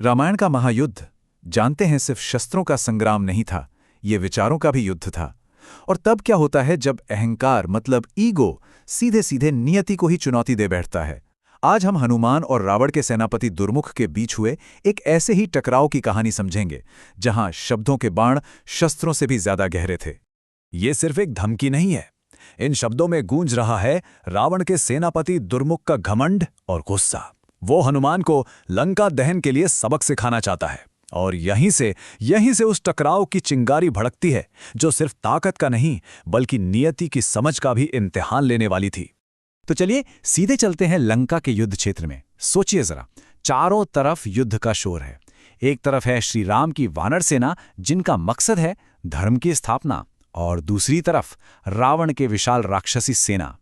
रामायण का महायुद्ध, जानते हैं, सिर्फ शस्त्रों का संग्राम नहीं था, ये विचारों का भी युद्ध था। और तब क्या होता है जब अहंकार मतलब ईगो सीधे सीधे नियति को ही चुनौती दे बैठता है। आज हम हनुमान और रावण के सेनापति दुर्मुख के बीच हुए एक ऐसे ही टकराव की कहानी समझेंगे, जहां शब्दों के बाण शस्त्रों से भी ज्यादा गहरे थे। ये सिर्फ एक धमकी नहीं है, इन शब्दों में गूंज रहा है रावण के सेनापति दुर्मुख का घमंड और गुस्सा। वो हनुमान को लंका दहन के लिए सबक सिखाना चाहता है, और यहीं से उस टकराव की चिंगारी भड़कती है जो सिर्फ ताकत का नहीं बल्कि नियति की समझ का भी इम्तिहान लेने वाली थी। तो चलिए सीधे चलते हैं लंका के युद्ध क्षेत्र में। सोचिए जरा, चारों तरफ युद्ध का शोर है। एक तरफ है श्री राम की वानर सेना जिनका मकसद है धर्म की स्थापना, और दूसरी तरफ रावण के विशाल राक्षसी सेना।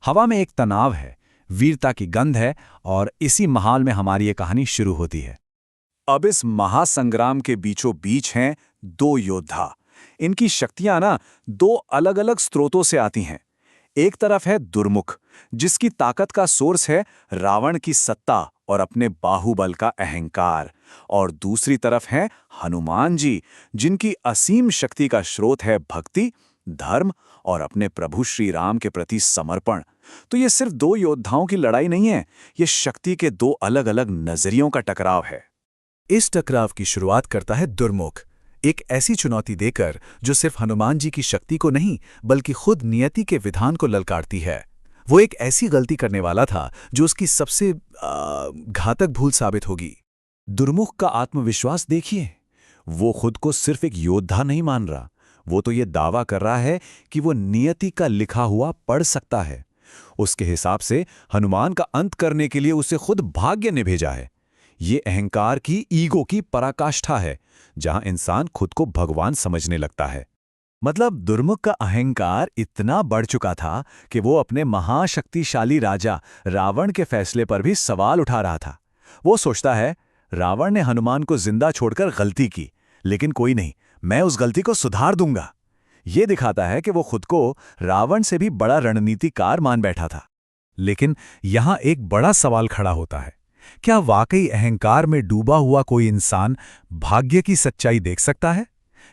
हवा में एक तनाव है, वीरता की गंध है, और इसी माहौल में हमारी ये कहानी शुरू होती है। अब इस महासंग्राम के बीचों बीच हैं दो योद्धा। इनकी शक्तियां दो अलग अलग स्रोतों से आती हैं। एक तरफ है दुर्मुख, जिसकी ताकत का सोर्स है रावण की सत्ता और अपने बाहुबल का अहंकार, और दूसरी तरफ है हनुमान जी, जिनकी असीम शक्ति का स्रोत है भक्ति, धर्म और अपने प्रभु श्री राम के प्रति समर्पण। तो ये सिर्फ दो योद्धाओं की लड़ाई नहीं है, ये शक्ति के दो अलग अलग नजरियों का टकराव है। इस टकराव की शुरुआत करता है दुर्मुख, एक ऐसी चुनौती देकर जो सिर्फ हनुमान जी की शक्ति को नहीं बल्कि खुद नियति के विधान को ललकारती है। वो एक ऐसी गलती करने वाला था जो उसकी सबसे घातक भूल साबित होगी। दुर्मुख का आत्मविश्वास देखिए, वो खुद को सिर्फ एक योद्धा नहीं मान रहा, वो तो ये दावा कर रहा है कि वो नियति का लिखा हुआ पढ़ सकता है। उसके हिसाब से हनुमान का अंत करने के लिए उसे खुद भाग्य ने भेजा है। ये अहंकार की, ईगो की पराकाष्ठा है, जहां इंसान खुद को भगवान समझने लगता है। मतलब दुर्मुख का अहंकार इतना बढ़ चुका था कि वो अपने महाशक्तिशाली राजा रावण के फैसले पर भी सवाल उठा रहा था। वो सोचता है, रावण ने हनुमान को जिंदा छोड़कर गलती की, लेकिन कोई नहीं, मैं उस गलती को सुधार दूंगा। ये दिखाता है कि वो खुद को रावण से भी बड़ा रणनीतिकार मान बैठा था। लेकिन यहां एक बड़ा सवाल खड़ा होता है, क्या वाकई अहंकार में डूबा हुआ कोई इंसान भाग्य की सच्चाई देख सकता है,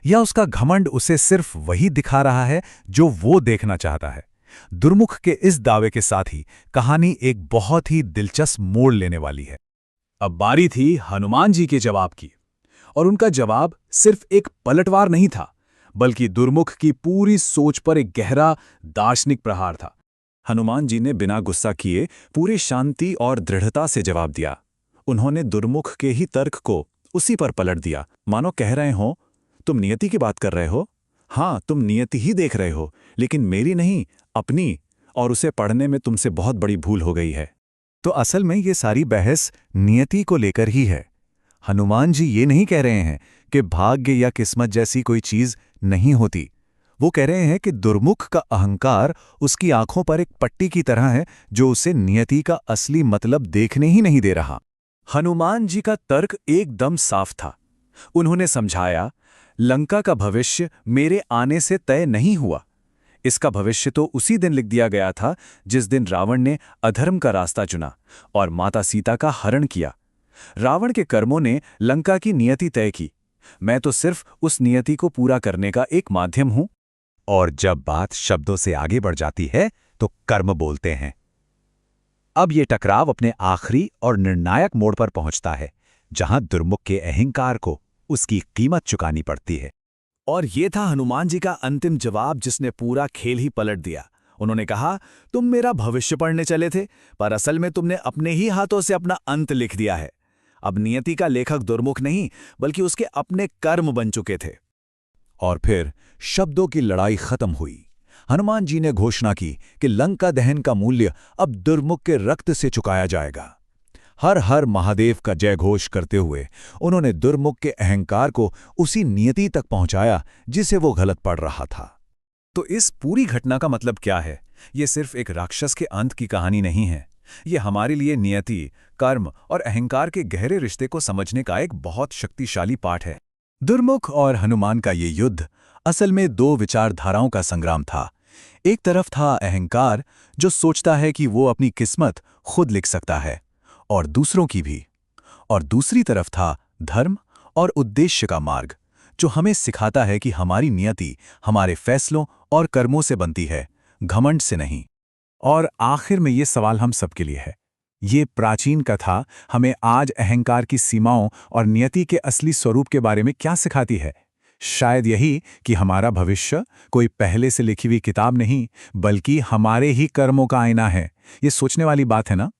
या उसका घमंड उसे सिर्फ वही दिखा रहा है जो वो देखना चाहता है? दुर्मुख के इस दावे के साथ ही कहानी एक बहुत ही दिलचस्प मोड़ लेने वाली है। अब बारी थी हनुमान जी के जवाब की, और उनका जवाब सिर्फ एक पलटवार नहीं था, बल्कि दुर्मुख की पूरी सोच पर एक गहरा दार्शनिक प्रहार था। हनुमान जी ने बिना गुस्सा किए पूरी शांति और दृढ़ता से जवाब दिया। उन्होंने दुर्मुख के ही तर्क को उसी पर पलट दिया, मानो कह रहे हो, तुम नियति की बात कर रहे हो, हाँ तुम नियति ही देख रहे हो, लेकिन मेरी नहीं, अपनी, और उसे पढ़ने में तुमसे बहुत बड़ी भूल हो गई है। तो असल में ये सारी बहस नियति को लेकर ही है। हनुमान जी ये नहीं कह रहे हैं कि भाग्य या किस्मत जैसी कोई चीज नहीं होती। वो कह रहे हैं कि दुर्मुख का अहंकार उसकी आंखों पर एक पट्टी की तरह है जो उसे नियति का असली मतलब देखने ही नहीं दे रहा। हनुमान जी का तर्क एकदम साफ था। उन्होंने समझाया, लंका का भविष्य मेरे आने से तय नहीं हुआ। इसका भविष्य तो उसी दिन लिख दिया गया था जिस दिन रावण ने अधर्म का रास्ता चुना और माता सीता का हरण किया। रावण के कर्मों ने लंका की नियति तय की, मैं तो सिर्फ उस नियति को पूरा करने का एक माध्यम हूं। और जब बात शब्दों से आगे बढ़ जाती है तो कर्म बोलते हैं। अब ये टकराव अपने आखिरी और निर्णायक मोड़ पर पहुंचता है, जहां दुर्मुख के अहंकार को उसकी कीमत चुकानी पड़ती है। और ये था हनुमान जी का अंतिम जवाब, जिसने पूरा खेल ही पलट दिया। उन्होंने कहा, तुम मेरा भविष्य पढ़ने चले थे, पर असल में तुमने अपने ही हाथों से अपना अंत लिख दिया है। अब नियति का लेखक दुर्मुख नहीं बल्कि उसके अपने कर्म बन चुके थे। और फिर शब्दों की लड़ाई खत्म हुई। हनुमान जी ने घोषणा की कि लंका दहन का मूल्य अब दुर्मुख के रक्त से चुकाया जाएगा। हर हर महादेव का जय घोष करते हुए उन्होंने दुर्मुख के अहंकार को उसी नियति तक पहुंचाया जिसे वो गलत पढ़ रहा था। तो इस पूरी घटना का मतलब क्या है? ये सिर्फ एक राक्षस के अंत की कहानी नहीं है। ये हमारे लिए नियति, कर्म और अहंकार के गहरे रिश्ते को समझने का एक बहुत शक्तिशाली पाठ है। दुर्मुख और हनुमान का ये युद्ध असल में दो विचारधाराओं का संग्राम था। एक तरफ था अहंकार जो सोचता है कि वो अपनी किस्मत खुद लिख सकता है, और दूसरों की भी। और दूसरी तरफ था धर्म और उद्देश्य का मार्ग, जो हमें सिखाता है कि हमारी नियति हमारे फैसलों और कर्मों से बनती है, घमंड से नहीं। और आखिर में ये सवाल हम सबके लिए है। ये प्राचीन कथा हमें आज अहंकार की सीमाओं और नियति के असली स्वरूप के बारे में क्या सिखाती है? शायद यही कि हमारा भविष्य कोई पहले से लिखी हुई किताब नहीं, बल्कि हमारे ही कर्मों का आईना है। ये सोचने वाली बात है ना?